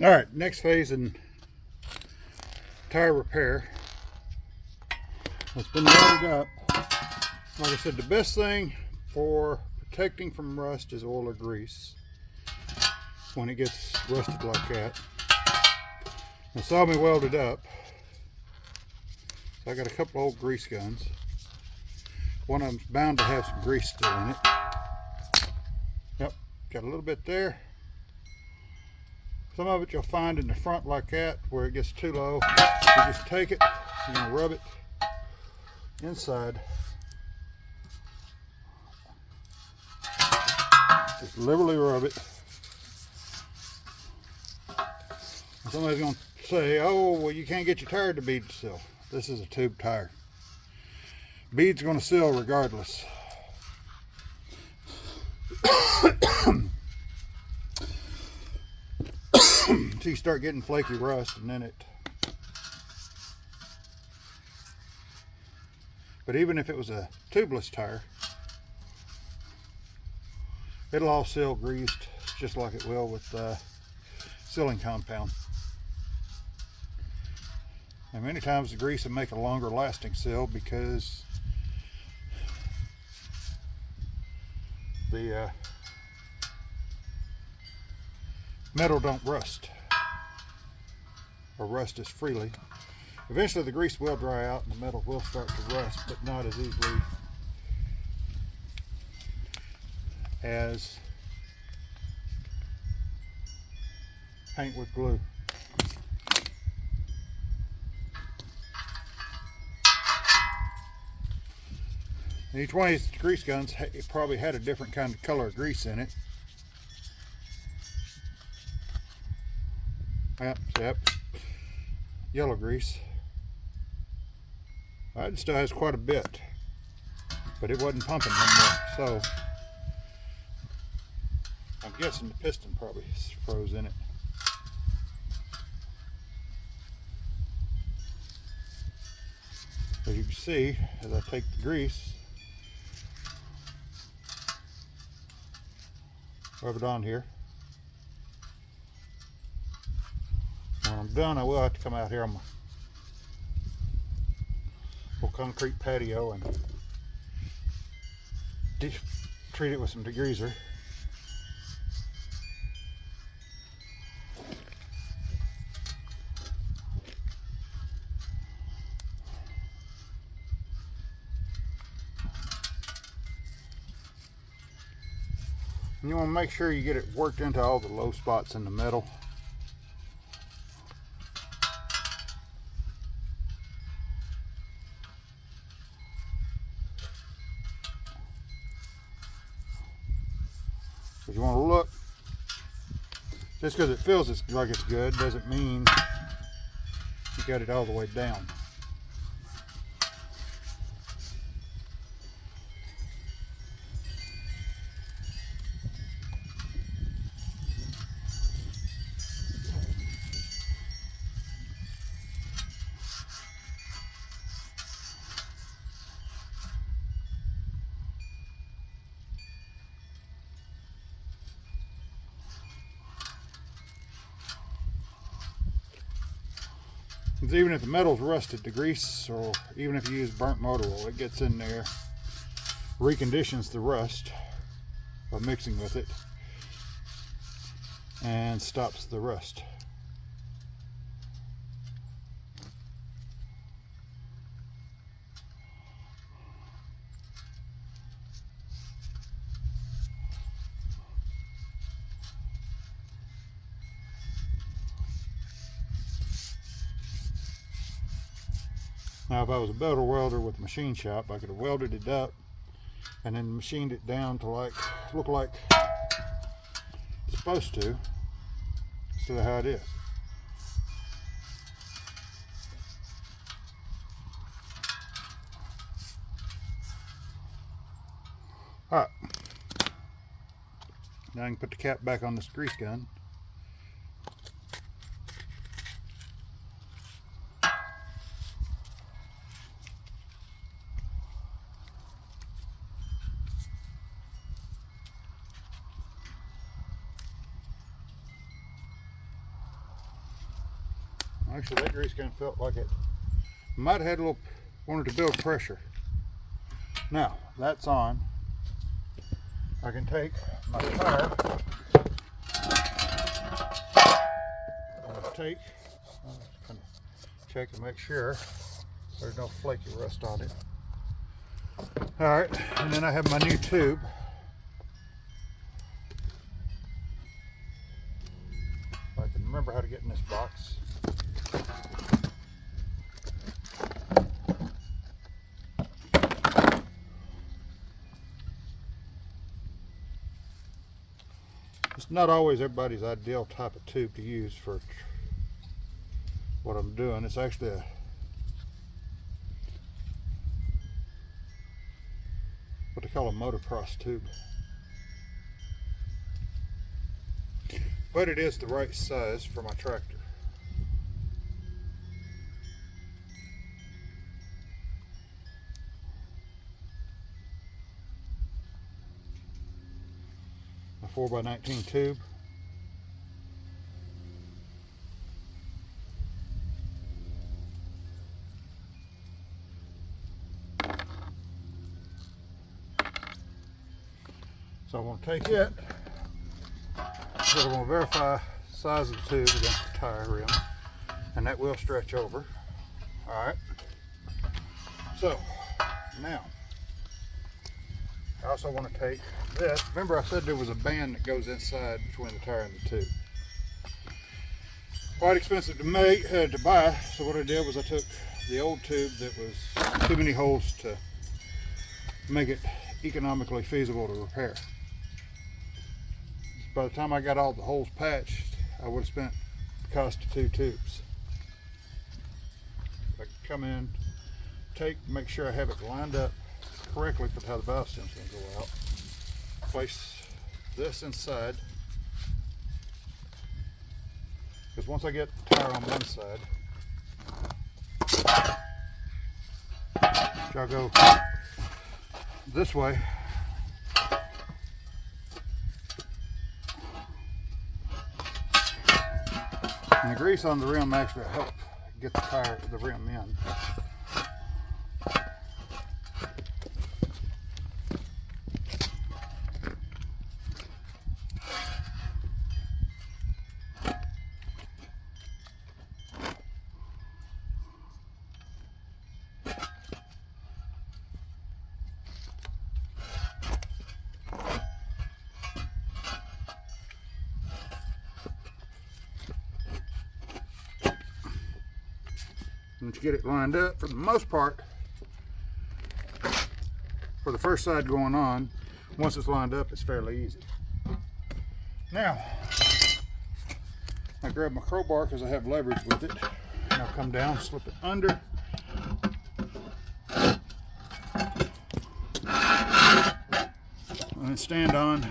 All right, next phase in tire repair. It's been loaded up. Like I said, the best thing for protecting from rust is oil or grease when it gets rusted like that. Now, saw me welded up. So I got a couple old grease guns. One of them's bound to have some grease still in it. Yep, got a little bit there. Some of it you'll find in the front like that where it gets too low. You just take it, you're gonna rub it inside. Just liberally rub it. Somebody's gonna say, oh, well, you can't get your tire to bead to seal. This is a tube tire. Bead's gonna seal regardless. Until you start getting flaky rust, and then it. But even if it was a tubeless tire, it'll all seal greased just like it will with sealing compound. And many times the grease will make a longer lasting seal because the metal don't rust or rust as freely. Eventually the grease will dry out and the metal will start to rust, but not as easily as paint with glue. And each one of these grease guns probably had a different kind of color of grease in it. Yep, yellow grease. It still has quite a bit, but it wasn't pumping no more, so I'm guessing the piston probably froze in it. As you can see, as I take the grease, rub it on here. When I'm done, I will have to come out here on my little concrete patio and treat it with some degreaser. And you want to make sure you get it worked into all the low spots in the metal. Because you want to look, just because it feels like it's good doesn't mean you got it all the way down. Because even if the metal's rusted to grease, or even if you use burnt motor oil, it gets in there, reconditions the rust by mixing with it, and stops the rust. Now, if I was a better welder with a machine shop, I could have welded it up and then machined it down to look like it's supposed to, instead of how it is. All right, now I can put the cap back on this grease gun. Actually, that grease gun felt like it might have had a little, wanted to build pressure. Now, that's on. I can take my tire. I'm going to take, I'm just going to check and make sure there's no flaky rust on it. Alright, and then I have my new tube. If I can remember how to get in this box. It's not always everybody's ideal type of tube to use for what I'm doing. It's actually a what they call a motocross tube, but it is the right size for my tractor. A 4x19 tube. So I'm going to take it, but I'm going to verify the size of the tube against the tire rim, and that will stretch over. Alright, so now I also want to take this. Remember I said there was a band that goes inside between the tire and the tube. Quite expensive to make, to buy, so what I did was I took the old tube that was too many holes to make it economically feasible to repair. By the time I got all the holes patched, I would have spent the cost of 2 tubes. I can come in, make sure I have it lined up correctly for how the valve stem's going to go out. Place this inside, because once I get the tire on one side, I'll go this way. And the grease on the rim actually help get the rim in. Once you get it lined up, for the most part, for the first side going on, once it's lined up, it's fairly easy. Now, I grab my crowbar because I have leverage with it, and I'll come down, slip it under, and then stand on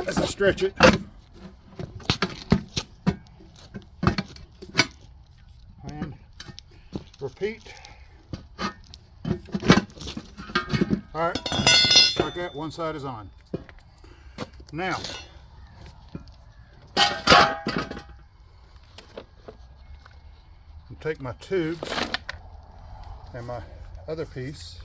as I stretch it. Repeat. Alright, like that, one side is on. Now, I'll take my tubes and my other piece,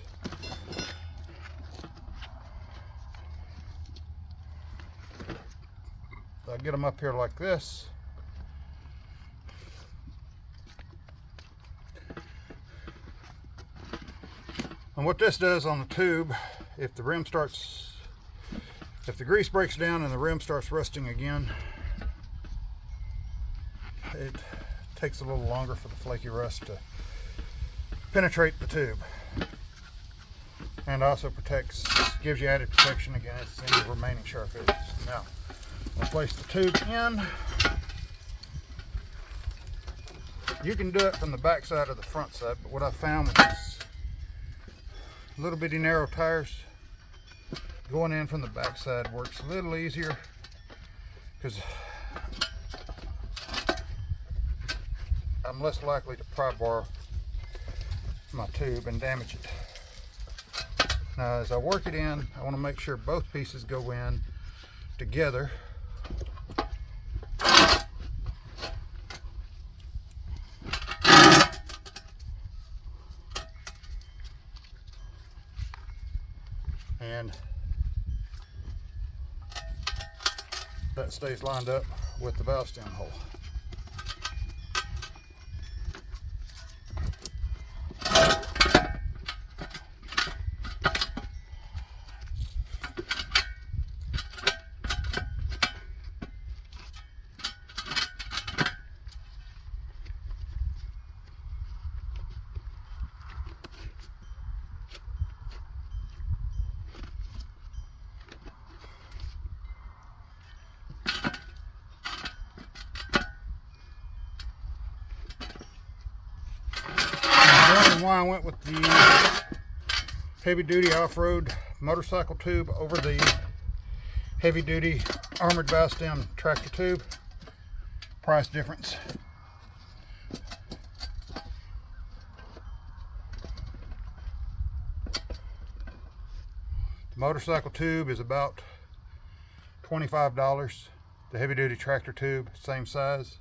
I'll get them up here like this. And what this does on the tube, if the grease breaks down and the rim starts rusting again, it takes a little longer for the flaky rust to penetrate the tube. And also gives you added protection against any remaining sharp edges. Now, I'll place the tube in. You can do it from the back side or the front side, but what I found with this little bitty narrow tires, going in from the back side works a little easier because I'm less likely to pry bar my tube and damage it. Now as I work it in, I want to make sure both pieces go in together. that stays lined up with the valve stem hole. Why I went with the heavy duty off-road motorcycle tube over the heavy duty armored valve stem tractor tube. Price difference. The motorcycle tube is about $25. The heavy duty tractor tube, same size.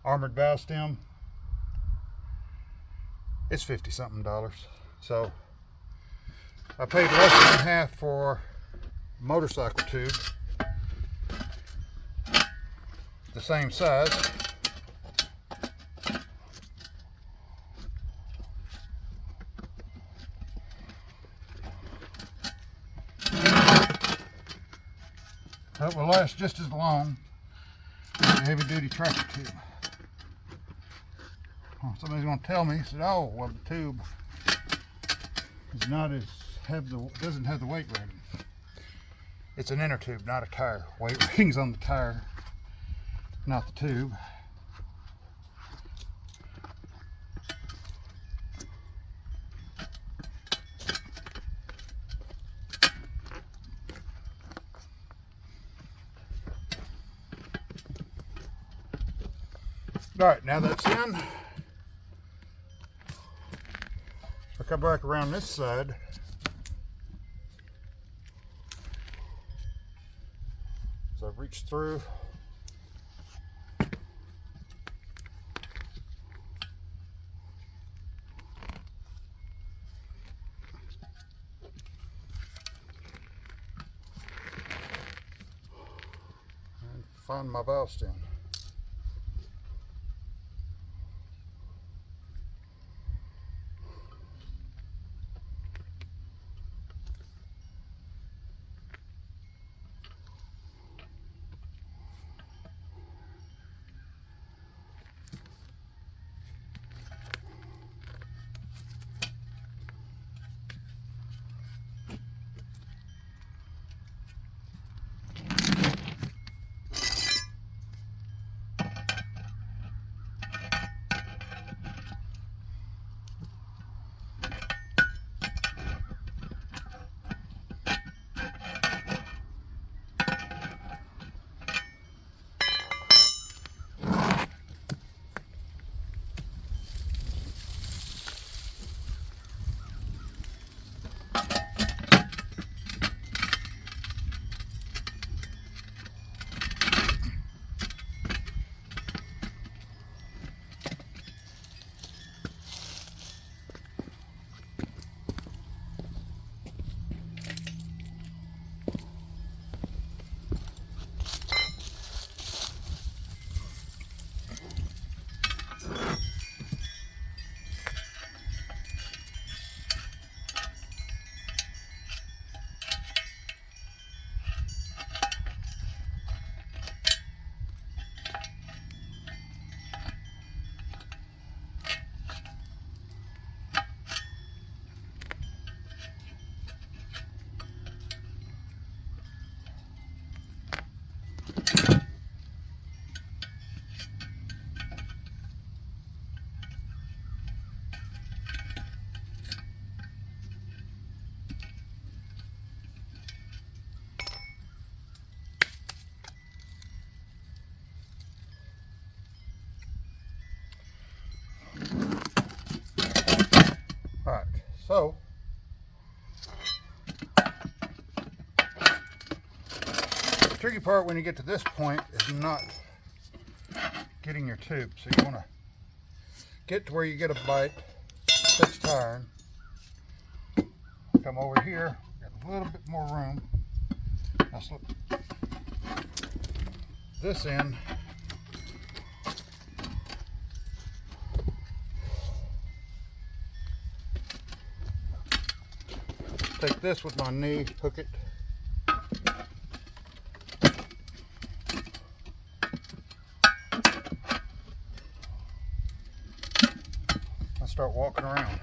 Armored valve stem, it's $50 something. So I paid less than half for motorcycle tube, the same size. That will last just as long as the heavy duty tractor tube. Somebody's going to tell me, said, "Oh, well, the tube is not as doesn't have the weight rating." It's an inner tube, not a tire. Weight rating's on the tire, not the tube. All right, now that's in. I'll come back around this side. So I've reached through. And find my valve stem. So, the tricky part when you get to this point is not getting your tube. So you want to get to where you get a bite, fixed tire, come over here, got a little bit more room. Now slip this end. Take this with my knee, hook it. I start walking around.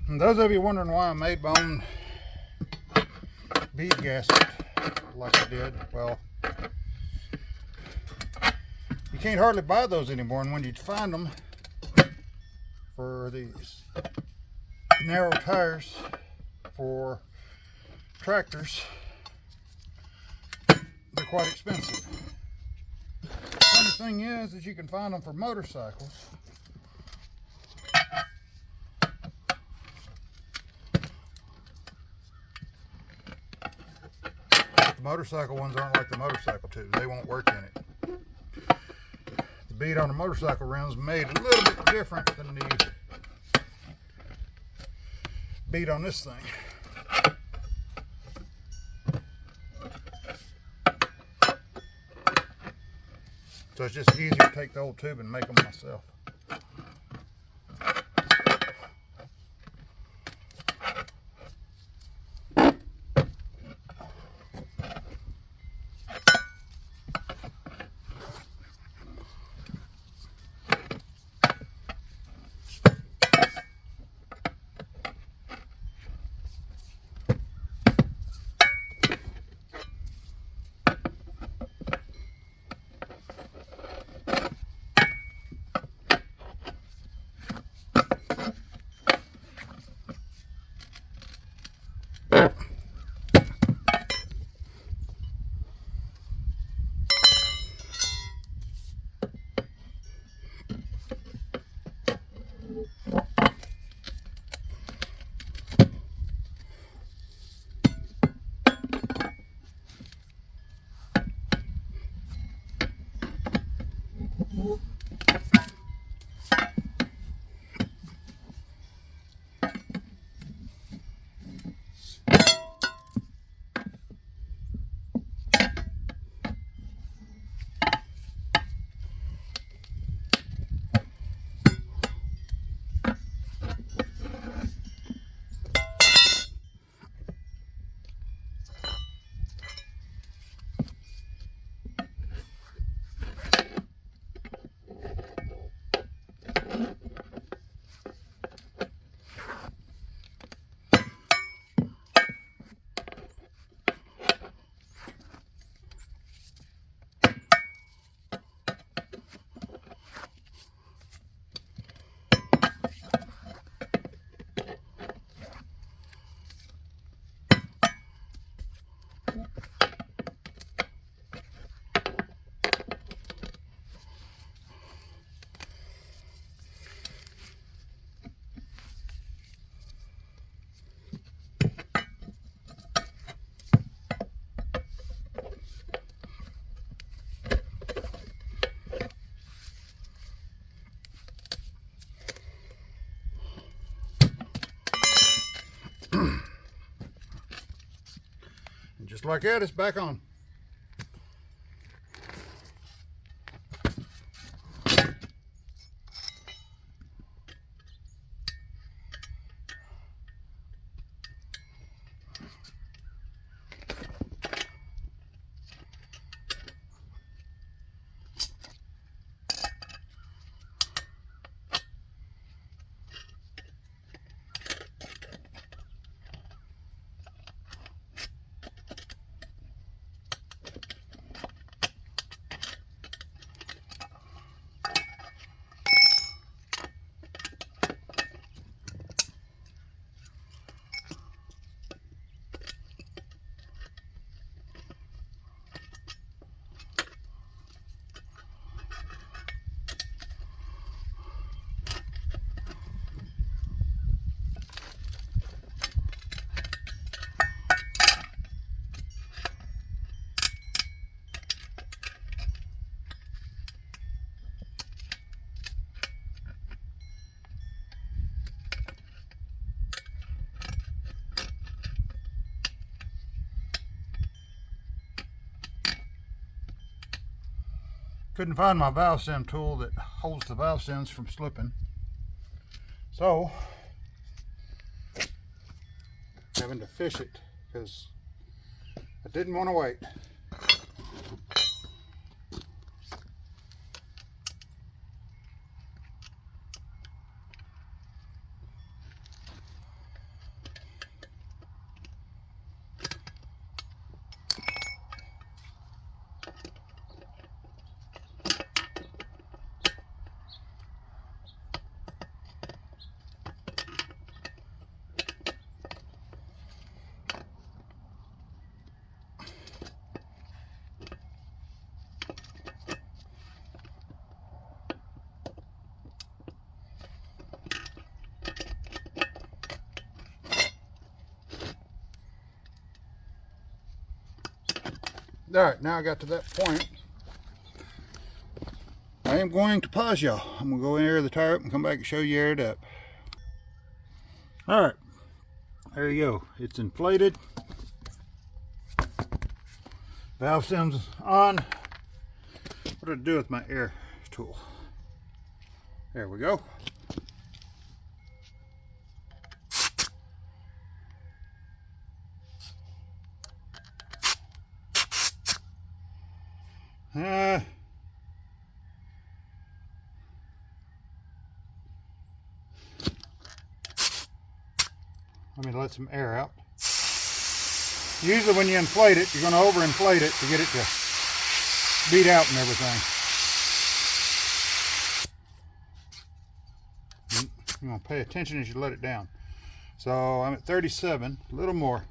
And those of you wondering why I made my own bead gasket like I did, well, you can't hardly buy those anymore, and when you find them for these narrow tires for tractors, they're quite expensive. Funny thing is you can find them for motorcycles. The motorcycle ones aren't like the motorcycle tubes. They won't work in it. The bead on the motorcycle rims made a little bit different than the bead on this thing. So it's just easier to take the old tube and make them myself. And just like that, it's back on. Couldn't find my valve stem tool that holds the valve stems from slipping. So, having to fish it because I didn't want to wait. All right, now I got to that point. I am going to pause y'all. I'm gonna go air the tire up and come back and show you air it up. All right, there you go. It's inflated. Valve stem's on. What did I do with my air tool? There we go. Let me let some air out. Usually when you inflate it, you're going to overinflate it to get it to beat out and everything. You're going to pay attention as you let it down. So I'm at 37, a little more.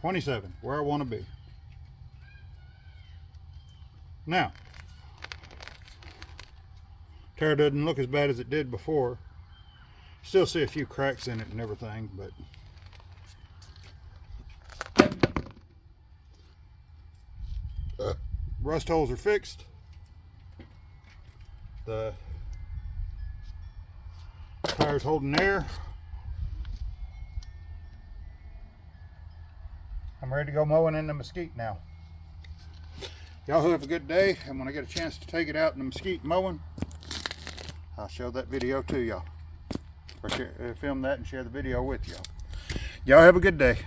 $27, where I want to be. Now, tire doesn't look as bad as it did before. Still see a few cracks in it and everything, but rust holes are fixed. The tire's holding air. I'm ready to go mowing in the mesquite now. Y'all have a good day, and when I get a chance to take it out in the mesquite mowing, I'll show that video to y'all. Or film that and share the video with y'all. Y'all have a good day.